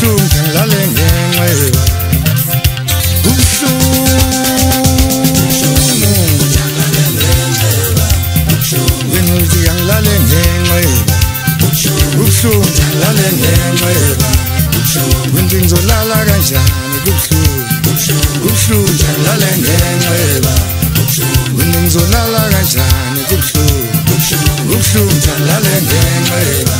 kubuhlungu ngilale ngenxeba Winti ngizolala kanjani kubuhlungu ngilale ngenxeba Winti ngizolala kanjani kubuhlungu ngilale ngenxeba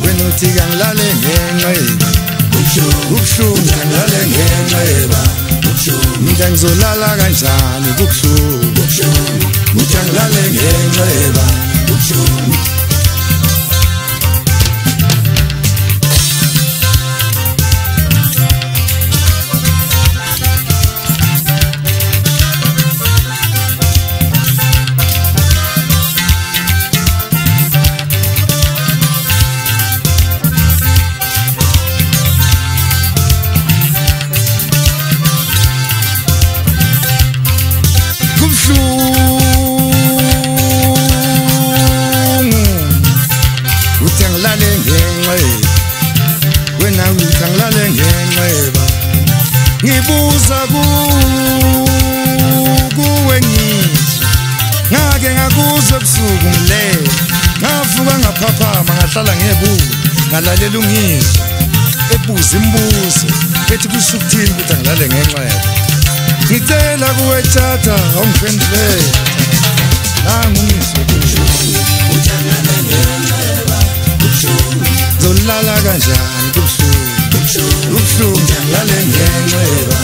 Wena uthi ngilale ngenxeba kubuhlungu ngilale ngenxeba Mina ngizolala kanjani kubuhlungu ngilale ngenxeba Wena uthi ngilale ngenxeba ngibuza kuwe ngizwa ngake ngakuzwa ebusuku ngilele ngavuka ngaphaphama ngahlala ngebuka ngalalela ungizwa ebuza imibuzo ethi kusho ukuthini ukuthi ngilale ngenxeba ngicela kuwe tata awungiphendulele nangungizwe zolala kanjani kubuhlungu ngilale ngenxeba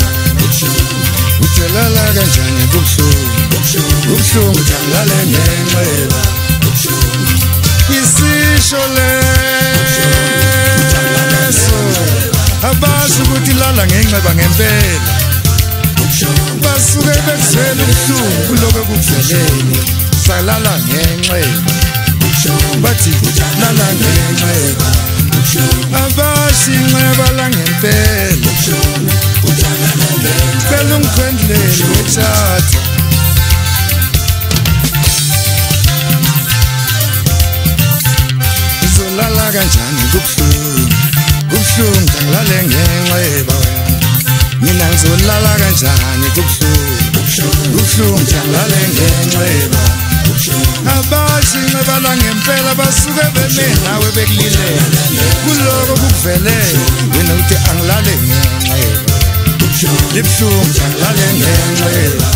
ucelala kanjani kubuhlungu ngilale ngenxeba isisho leso abasho ukuthi lala ngenxeba ngempela basuke bekuzwela ubuhlungu kuloko kukuveleni salala ngenxeba bathi lala ngenxeba abashi inxeba langempela cela ungiphendulele wethatha ngizolala kanjani kubuhlungu ngilale ngenxeba mina ngizolala kanjani kubuhlungu ngilale ngenxeba abashi inxeba langempela basuke beme nawe bekulilela kuloko kukuvelele wena uthi angilale ngenxeba libuhlungu ngilale ngenxeba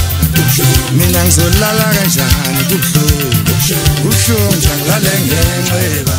mina ngizolala kanjani kubuhlungu ngilale ngenxeba